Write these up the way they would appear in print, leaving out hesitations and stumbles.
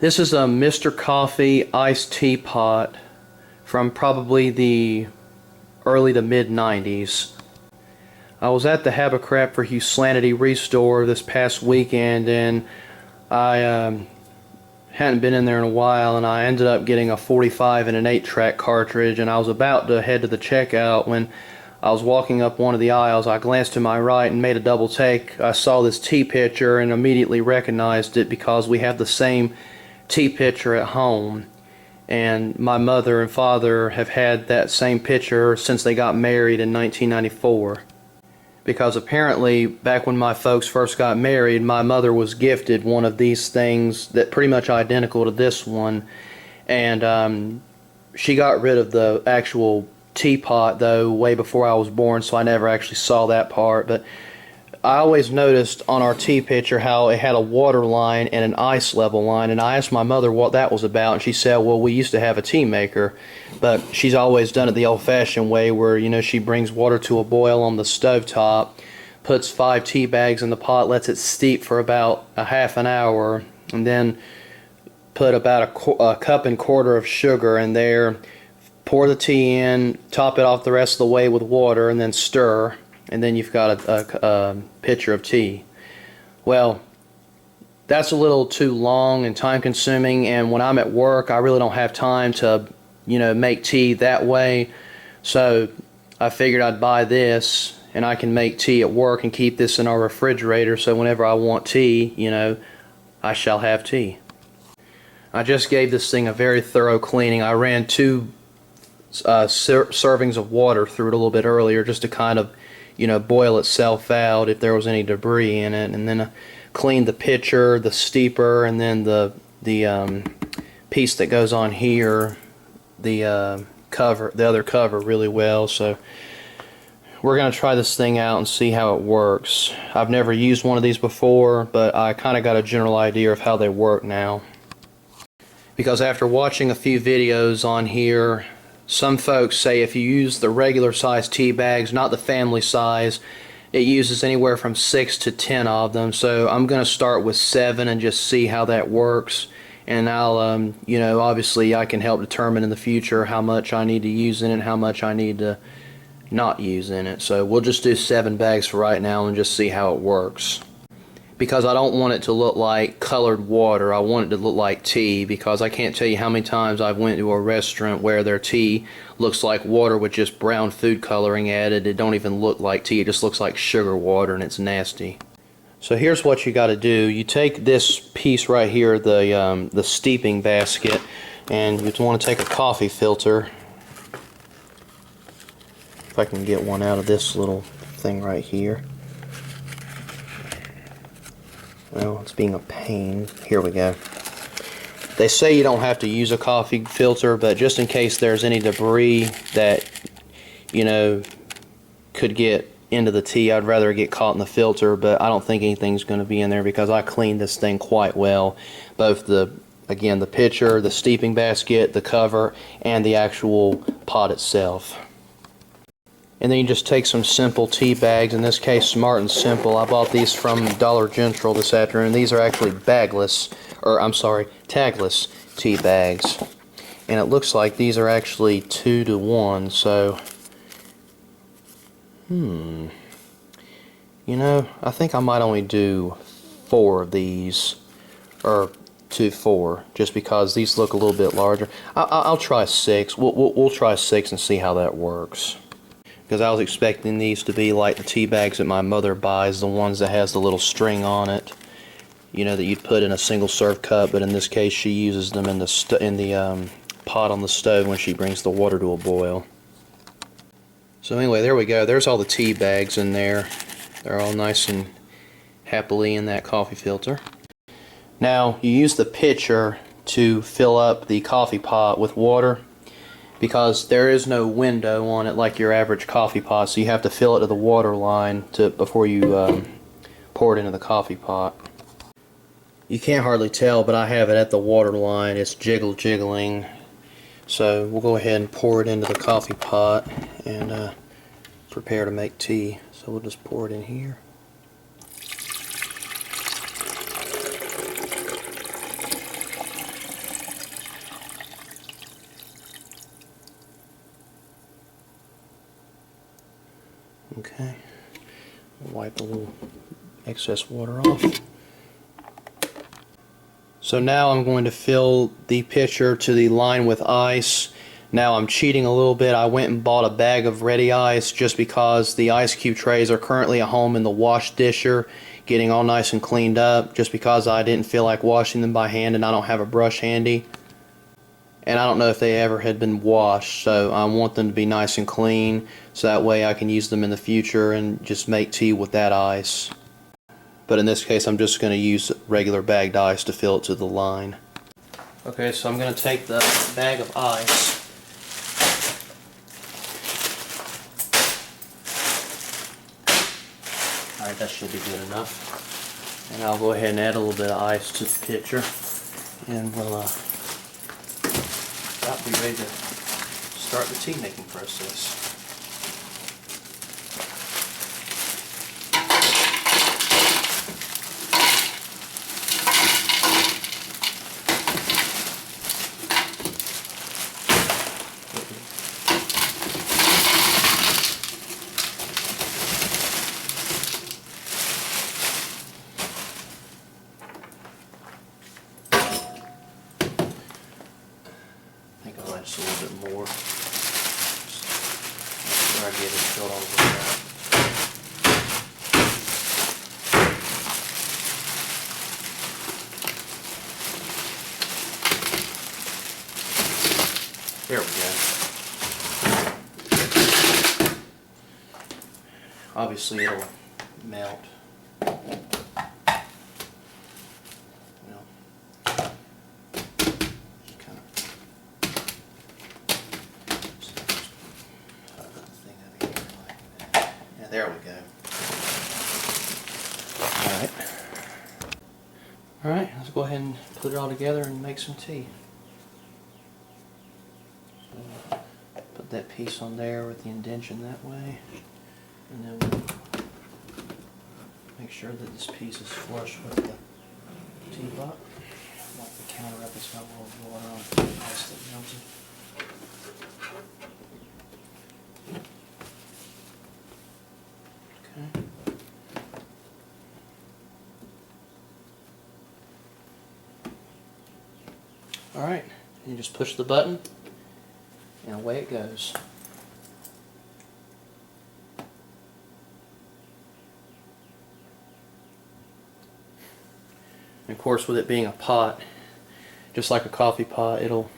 This is a Mr. Coffee iced tea pot from probably the early to mid 90s. I was at the Habercraft for Humanity Restore this past weekend, and I hadn't been in there in a while, and I ended up getting a 45 and an 8-track cartridge, and I was about to head to the checkout when I was walking up one of the aisles. I glanced to my right and made a double take. I saw this tea pitcher and immediately recognized it because we have the same tea pitcher at home, and my mother and father have had that same pitcher since they got married in 1994. Because apparently back when my folks first got married, my mother was gifted one of these things that pretty much identical to this one, and she got rid of the actual teapot though way before I was born, so I never actually saw that part. But I always noticed on our tea pitcher how it had a water line and an ice level line, and I asked my mother what that was about, and she said, well, we used to have a tea maker, but she's always done it the old-fashioned way where, you know, she brings water to a boil on the stovetop, puts 5 tea bags in the pot, lets it steep for about a half an hour, and then put about a cup and quarter of sugar in there, pour the tea in, top it off the rest of the way with water, and then stir. And then you've got a pitcher of tea. Well, that's a little too long and time consuming, and when I'm at work I really don't have time to, you know, make tea that way. So I figured I'd buy this, and I can make tea at work and keep this in our refrigerator, so whenever I want tea, you know, I shall have tea. I just gave this thing a very thorough cleaning. I ran 2 servings of water through it a little bit earlier just to kind of, you know, boil itself out if there was any debris in it, and then cleaned the pitcher, the steeper, and then the piece that goes on here, the cover, the other cover, really well. So we're gonna try this thing out and see how it works. I've never used one of these before, but I kind of got a general idea of how they work now, because after watching a few videos on here, some folks say if you use the regular size tea bags, not the family size, it uses anywhere from 6 to 10 of them. So I'm going to start with 7 and just see how that works. And I'll, you know, obviously I can help determine in the future how much I need to use in it and how much I need to not use in it. So we'll just do 7 bags for right now and just see how it works. Because I don't want it to look like colored water. I want it to look like tea, because I can't tell you how many times I've went to a restaurant where their tea looks like water with just brown food coloring added. It don't even look like tea. It just looks like sugar water, and it's nasty. So here's what you got to do. You take this piece right here, the steeping basket, and you want to take a coffee filter. If I can get one out of this little thing right here. Well, it's being a pain. Here we go. They say you don't have to use a coffee filter, but just in case there's any debris that, you know, could get into the tea, I'd rather get caught in the filter, but I don't think anything's going to be in there because I cleaned this thing quite well. Both again, the pitcher, the steeping basket, the cover, and the actual pot itself. And then you just take some simple tea bags, in this case Smart and Simple. I bought these from Dollar General this afternoon. These are actually tagless tea bags. And it looks like these are actually 2 to 1, so you know, I think I might only do 4 of these, or 4, just because these look a little bit larger. I'll try 6. We'll try 6 and see how that works. Because I was expecting these to be like the tea bags that my mother buys, the ones that has the little string on it, you know, that you'd put in a single serve cup, but in this case she uses them in the pot on the stove when she brings the water to a boil. So anyway, there we go. There's all the tea bags in there. They're all nice and happily in that coffee filter. Now you use the pitcher to fill up the coffee pot with water, because there is no window on it like your average coffee pot, so you have to fill it to the water line before you pour it into the coffee pot. You can't hardly tell, but I have it at the water line. It's jiggling. So we'll go ahead and pour it into the coffee pot and prepare to make tea. So we'll just pour it in here. Okay, wipe a little excess water off. So now I'm going to fill the pitcher to the line with ice. Now I'm cheating a little bit. I went and bought a bag of ready ice just because the ice cube trays are currently at home in the wash disher, getting all nice and cleaned up, just because I didn't feel like washing them by hand and I don't have a brush handy. And I don't know if they ever had been washed, so I want them to be nice and clean so that way I can use them in the future and just make tea with that ice. But in this case I'm just going to use regular bagged ice to fill it to the line. Okay, so I'm going to take the bag of ice. Alright, that should be good enough. And I'll go ahead and add a little bit of ice to the pitcher. And we'll about be ready to start the tea making process. I think I'll add just a little bit more. Just make sure I get it filled all the way out. There we go. Obviously it'll melt. There we go. Alright. Alright, let's go ahead and put it all together and make some tea. So, put that piece on there with the indention that way. And then we'll make sure that this piece is flush with the teapot. Wipe the counter up, it's got a little water on the ice that melted. Okay. Alright, you just push the button and away it goes. And of course, with it being a pot, just like a coffee pot, it'll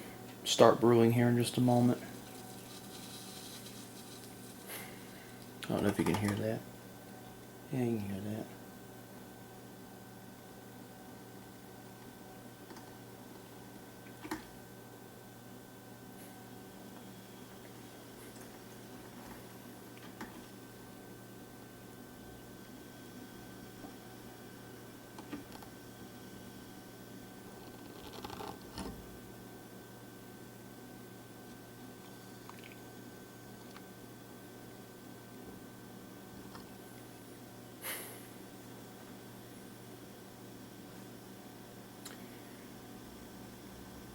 start brewing here in just a moment. I don't know if you can hear that. Yeah, you can hear that.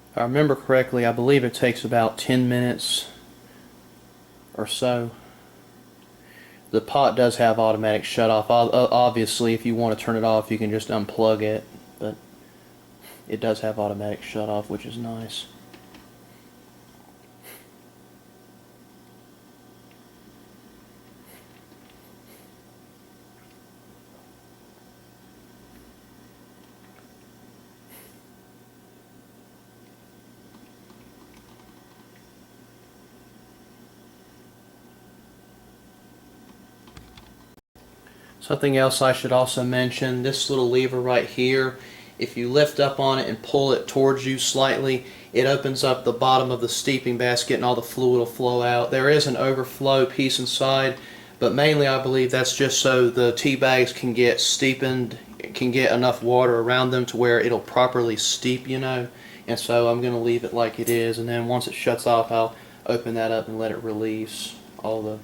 If I remember correctly, I believe it takes about 10 minutes or so. The pot does have automatic shut off. Obviously, if you want to turn it off, you can just unplug it, but it does have automatic shut off, which is nice. Something else I should also mention, this little lever right here, if you lift up on it and pull it towards you slightly, it opens up the bottom of the steeping basket and all the fluid will flow out. There is an overflow piece inside, but mainly I believe that's just so the tea bags can get steepened, can get enough water around them to where it'll properly steep, you know. And so I'm going to leave it like it is, and then once it shuts off, I'll open that up and let it release all the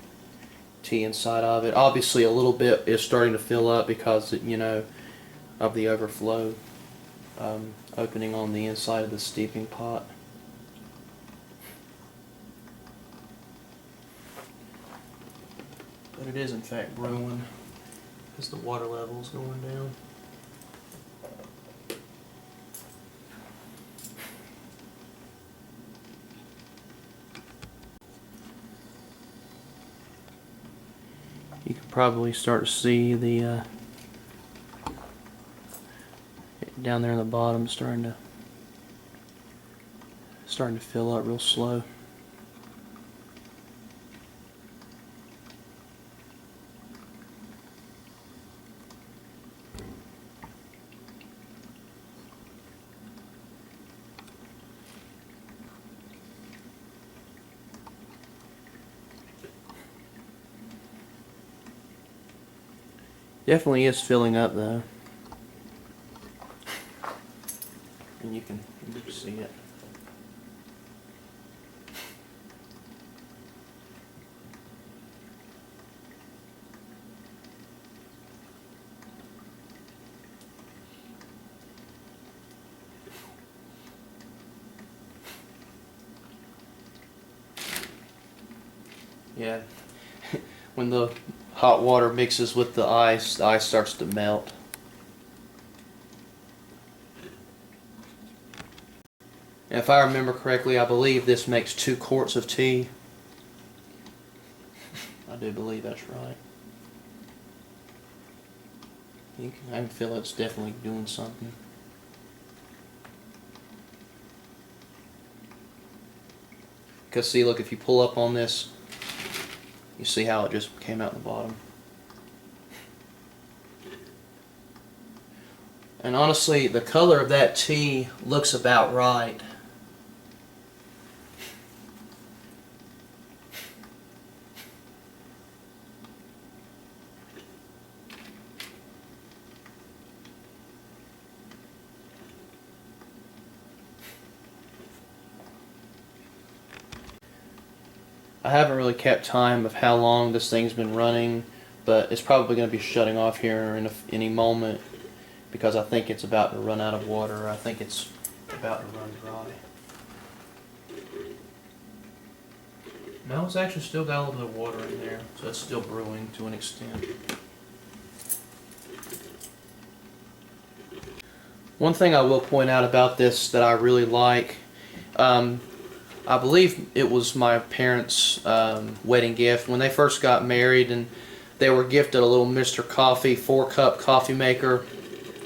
tea inside of it. Obviously a little bit is starting to fill up because, you know, of the overflow opening on the inside of the steeping pot. but it is in fact brewing as the water level is going down. You can probably start to see the down there in the bottom starting to fill up real slow. Definitely is filling up though. And you can see it. Yeah. When the hot water mixes with the ice starts to melt. And if I remember correctly, I believe this makes 2 quarts of tea. I do believe that's right. I can feel it's definitely doing something. Because see, look, if you pull up on this, you see how it just came out the bottom. And honestly, the color of that tea looks about right. I haven't really kept time of how long this thing's been running, but it's probably going to be shutting off here in any moment because I think it's about to run out of water. I think it's about to run dry. No, it's actually still got a little bit of water in there, so it's still brewing to an extent. One thing I will point out about this that I really like, I believe it was my parents' wedding gift when they first got married, and they were gifted a little Mr. Coffee 4-cup coffee maker,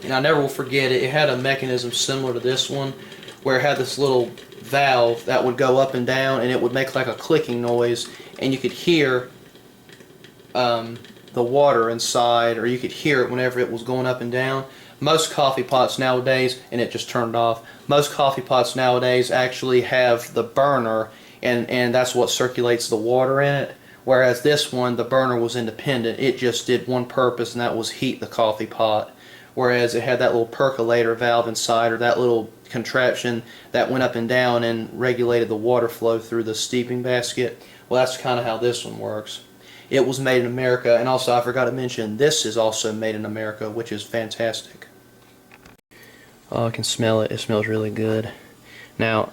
and I never will forget it. It had a mechanism similar to this one where it had this little valve that would go up and down, and it would make like a clicking noise, and you could hear the water inside, or you could hear it whenever it was going up and down. Most coffee pots nowadays, and it just turned off, most coffee pots nowadays actually have the burner, and that's what circulates the water in it. Whereas this one, the burner was independent. It just did one purpose, and that was heat the coffee pot. Whereas it had that little percolator valve inside, or that little contraption that went up and down and regulated the water flow through the steeping basket. Well, that's kind of how this one works. It was made in America, and also I forgot to mention, this is also made in America, which is fantastic. Oh, I can smell it. It smells really good. Now,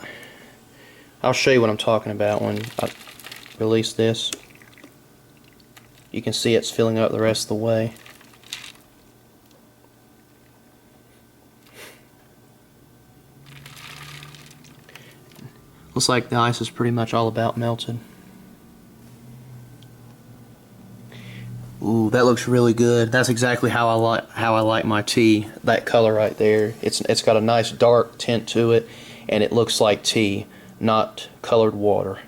I'll show you what I'm talking about when I release this. You can see it's filling up the rest of the way. Looks like the ice is pretty much all about melted. Ooh, that looks really good. That's exactly how I like my tea. That color right there. It's got a nice dark tint to it, and it looks like tea, not colored water.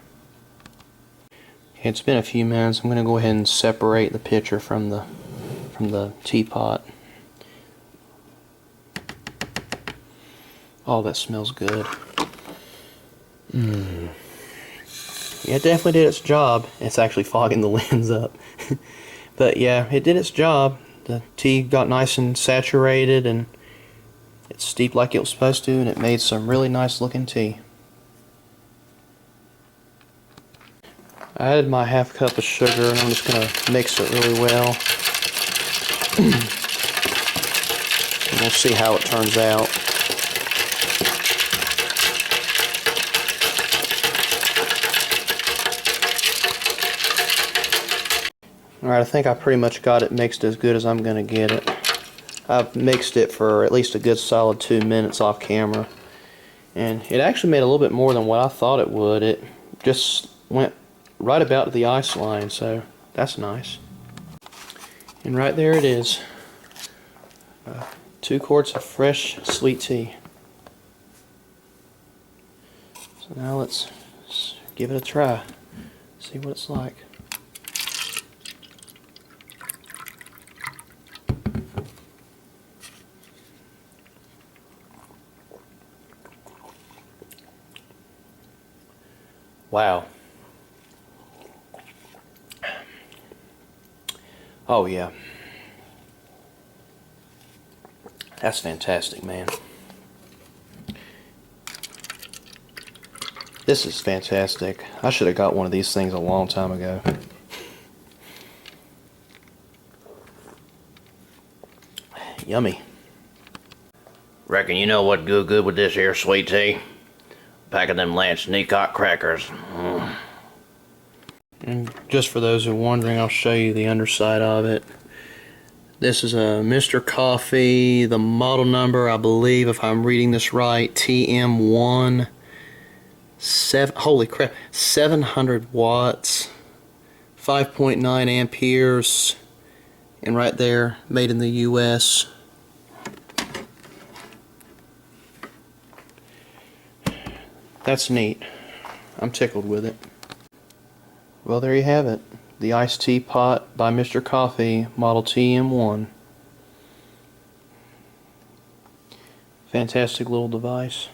It's been a few minutes. I'm going to go ahead and separate the pitcher from the teapot. Oh, that smells good. Yeah, it definitely did its job. It's actually fogging the lens up. But yeah, it did its job. The tea got nice and saturated, and it steeped like it was supposed to, and it made some really nice looking tea. I added my ½ cup of sugar, and I'm just going to mix it really well. And we'll see how it turns out. Alright, Alright, I think I pretty much got it mixed as good as I'm going to get it. I've mixed it for at least a good solid 2 minutes off camera. And it actually made a little bit more than what I thought it would. It just went right about the ice line, so that's nice. And right there it is. 2 quarts of fresh sweet tea. So now let's give it a try. See what it's like. Wow. Oh yeah. That's fantastic, man. This is fantastic. I should have got one of these things a long time ago. Yummy. Reckon you know what'd go good with this here sweet tea? Pack of them Lance Neacock crackers. And just for those who are wondering, I'll show you the underside of it. This is a Mr. Coffee. The model number, I believe, if I'm reading this right, TM1. Holy crap, 700 watts, 5.9 amperes, and right there, made in the US. That's neat. I'm tickled with it. Well, there you have it. The iced tea pot by Mr. Coffee, model TM1. Fantastic little device.